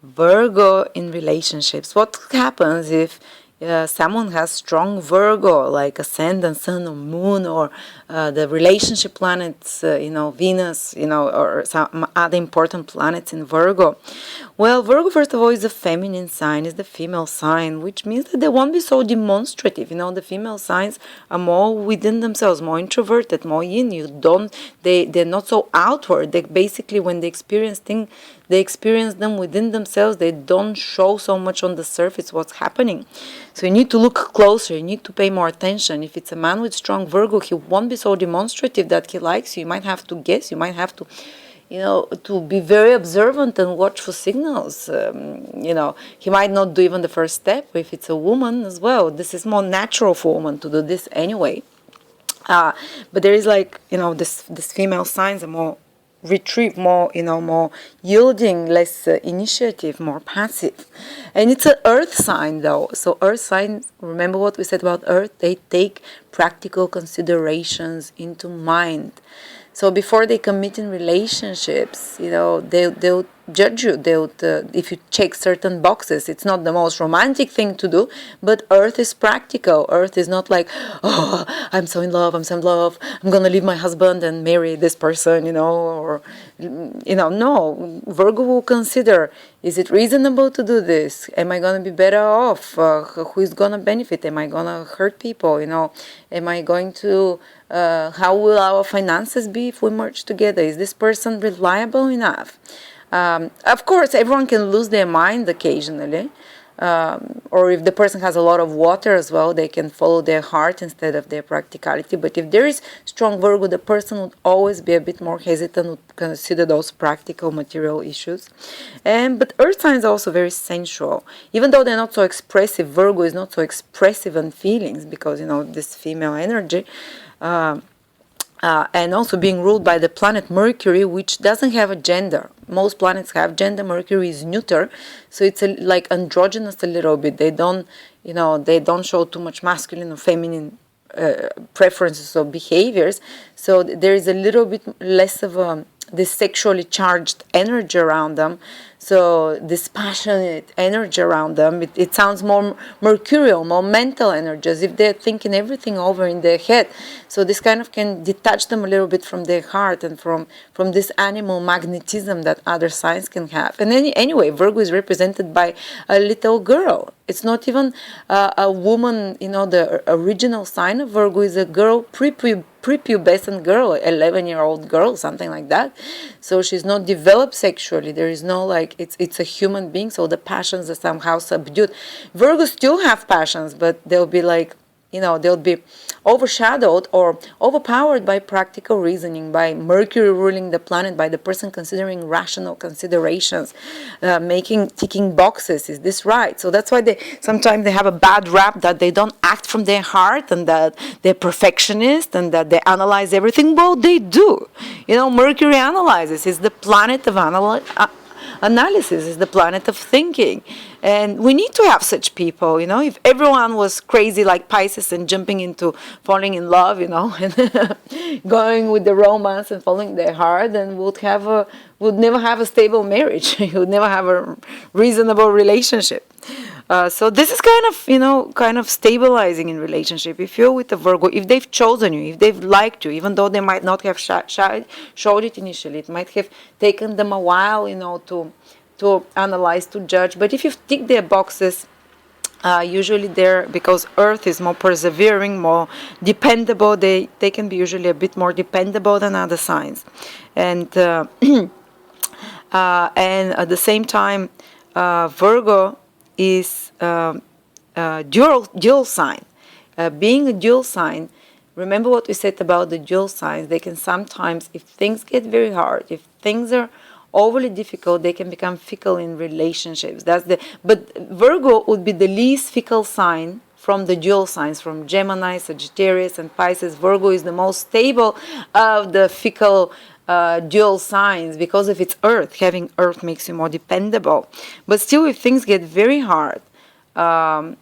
Virgo in relationships. What happens if someone has strong Virgo, like ascendant, sun, or moon, or the relationship planets, Venus, or some other important planets in Virgo? Well, Virgo, first of all, is a feminine sign, is the female sign, which means that they won't be so demonstrative. The female signs are more within themselves, more introverted, more yin. They're not so outward. They basically, when they experience things, they experience them within themselves. They don't show so much on the surface what's happening. So you need to look closer. You need to pay more attention. If it's a man with strong Virgo, he won't be so demonstrative that he likes you. You might have to guess. You might have to, to be very observant and watch for signals. He might not do even the first step. If it's a woman as well, this is more natural for a woman to do this anyway. But there is this female signs are more retrieve, more yielding, less initiative, more passive. And it's an earth sign though. So earth signs, remember what we said about earth? They take practical considerations into mind. So before they commit in relationships, they'll judge you. If you check certain boxes, it's not the most romantic thing to do, but earth is practical. Earth is not like, oh, I'm so in love, I'm gonna leave my husband and marry this person, no. Virgo will consider, is it reasonable to do this? Am I gonna be better off? Who is gonna benefit? Am I gonna hurt people? Am I going to, how will our finances be if we merge together? Is this person reliable enough? Of course, everyone can lose their mind occasionally, or if the person has a lot of water as well, they can follow their heart instead of their practicality. But if there is strong Virgo, the person would always be a bit more hesitant, would consider those practical material issues. But earth signs are also very sensual. Even though they're not so expressive, Virgo is not so expressive in feelings because, this female energy. And also being ruled by the planet Mercury, which doesn't have a gender. Most planets have gender. Mercury is neuter, so it's like androgynous a little bit. They don't show too much masculine or feminine preferences or behaviors. So there is a little bit less of this sexually charged energy around them. So this passionate energy around them, it sounds more mercurial, more mental energy, as if they're thinking everything over in their head. So this kind of can detach them a little bit from their heart and from this animal magnetism that other signs can have. And anyway, Virgo is represented by a little girl. It's not even a woman, the original sign of Virgo is a girl, prepubescent girl, 11-year-old girl, something like that. So she's not developed sexually. There is no it's a human being, so the passions are somehow subdued. Virgos still have passions, but they'll be they'll be overshadowed or overpowered by practical reasoning, by Mercury ruling the planet, by the person considering rational considerations, ticking boxes. Is this right? So that's why sometimes they have a bad rap that they don't act from their heart and that they're perfectionist and that they analyze everything. Well, they do. Mercury analyzes. It's the planet of analysis, is the planet of thinking. And we need to have such people, if everyone was crazy like Pisces and jumping into falling in love, and going with the romance and following their heart, then would never have a stable marriage. Would never have a reasonable relationship. So this is kind of stabilizing in relationship. If you're with a Virgo, if they've chosen you, if they've liked you, even though they might not have showed it initially, it might have taken them a while, to analyze, to judge. But if you've ticked their boxes, usually because Earth is more persevering, more dependable, they can be usually a bit more dependable than other signs. And and at the same time, Virgo is dual sign. Being a dual sign, remember what we said about the dual signs. They can sometimes, if things get very hard, if things are overly difficult, they can become fickle in relationships. But Virgo would be the least fickle sign from the dual signs, from Gemini, Sagittarius, and Pisces. Virgo is the most stable of the fickle dual signs because of its Earth. Having Earth makes you more dependable. But still, if things get very hard, and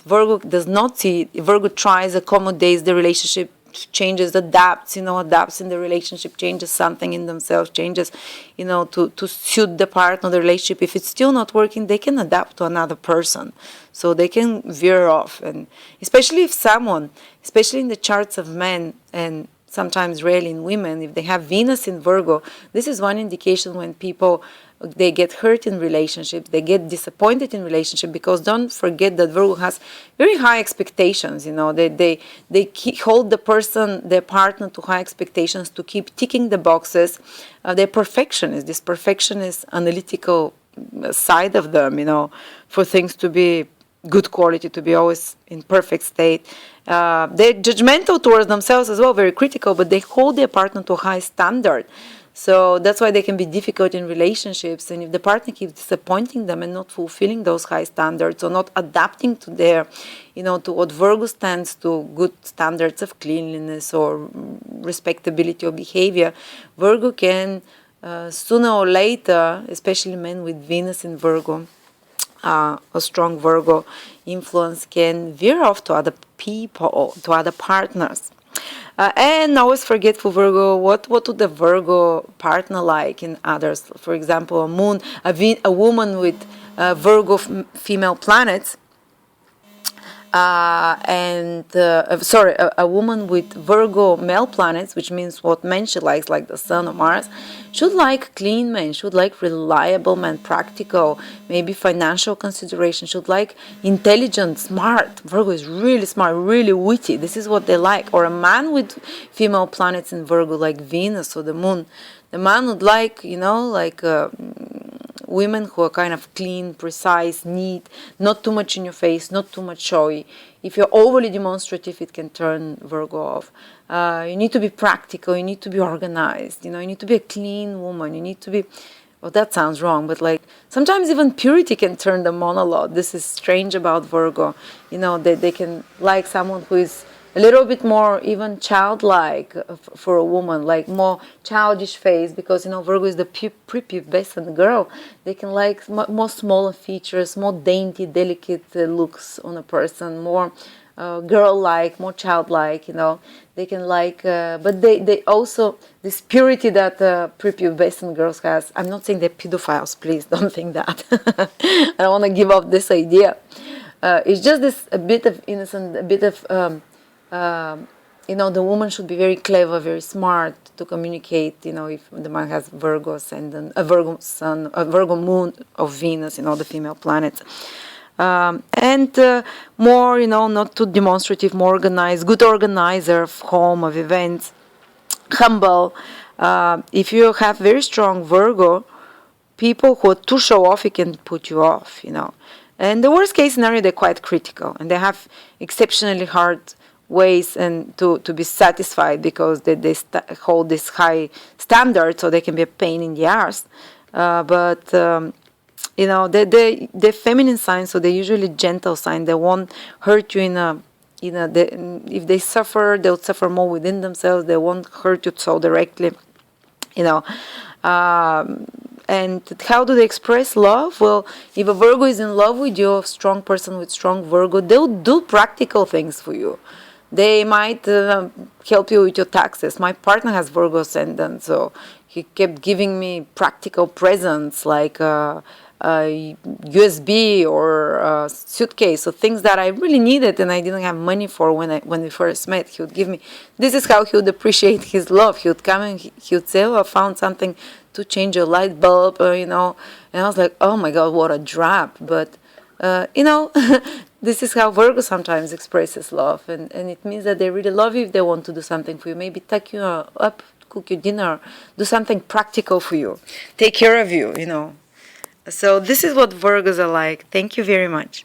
Virgo does not see, Virgo accommodates the relationship changes, adapts, adapts in the relationship, changes something in themselves, changes, to suit the partner, the relationship. If it's still not working, they can adapt to another person. So they can veer off. And especially if someone, especially in the charts of men, and sometimes rarely in women, if they have Venus in Virgo, this is one indication when people, they get hurt in relationships, they get disappointed in relationship, because don't forget that Virgo has very high expectations. They hold the person, their partner, to high expectations, to keep ticking the boxes. They're perfectionists. This perfectionist analytical side of them, for things to be good quality, to be always in perfect state. They're judgmental towards themselves as well, very critical, but they hold their partner to a high standard. So that's why they can be difficult in relationships. And if the partner keeps disappointing them and not fulfilling those high standards, or not adapting to their, to what Virgo stands to, good standards of cleanliness or respectability or behavior, Virgo can, sooner or later, especially men with Venus in Virgo, a strong Virgo influence, can veer off to other people, to other partners. And always forget for Virgo, what would the Virgo partner like in others? For example, a woman with Virgo female planets, a woman with Virgo male planets, which means what men she likes, like the Sun or Mars, should like clean men, should like reliable men, practical, maybe financial consideration, should like intelligent, smart. Virgo is really smart, really witty. This is what they like. Or a man with female planets in Virgo, like Venus or the Moon. The man would like, women who are kind of clean, precise, neat, not too much in your face, not too much showy. If you're overly demonstrative, it can turn Virgo off. You need to be practical, you need to be organized, you need to be a clean woman, you need to be, well, that sounds wrong, but sometimes even purity can turn them on a lot. This is strange about Virgo. They can like someone who is a little bit more even childlike for a woman, like more childish face, because Virgo is the prepubescent girl. They can like more smaller features, more dainty, delicate looks on a person, more girl-like, more childlike. They can like, but they also, this purity that prepubescent girls has. I'm not saying they're pedophiles, please don't think that. I don't want to give up this idea. It's just this a bit of innocent, a bit of the woman should be very clever, very smart to communicate, if the man has Virgo Ascendant, a Virgo Sun, a Virgo Moon of Venus, the female planets. And more, not too demonstrative, more organized, good organizer of home, of events, humble. If you have very strong Virgo, people who are too show-off, it can put you off, And the worst case scenario, they're quite critical, and they have exceptionally hard ways and to be satisfied, because they hold this high standard, so they can be a pain in the arse. But they're feminine signs, so they're usually gentle signs. They won't hurt you if they suffer, they'll suffer more within themselves. They won't hurt you so directly. And how do they express love? Well, if a Virgo is in love with you, a strong person with strong Virgo, they'll do practical things for you. They might help you with your taxes. My partner has Virgo Ascendant, so he kept giving me practical presents like a USB or a suitcase, so things that I really needed and I didn't have money for when we first met. He would give me. This is how he would appreciate his love. He would come and he would say, "Oh, I found something to change your light bulb," And I was like, "Oh my God, what a drop!" But this is how Virgo sometimes expresses love, and it means that they really love you if they want to do something for you. Maybe tuck you up, cook you dinner, do something practical for you, take care of you, So this is what Virgos are like. Thank you very much.